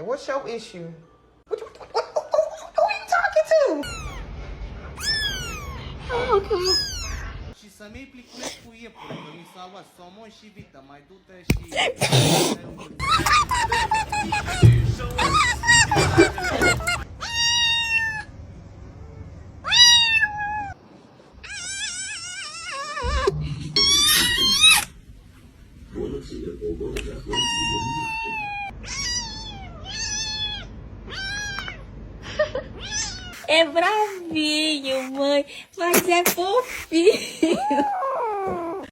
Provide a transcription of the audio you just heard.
What's your issue? Who are you talking to? Și să nu-i pliculesc cu iepure, că mi s-a luat somon și vită, mai du-te și... É bravinho, mãe, mas é fofinho.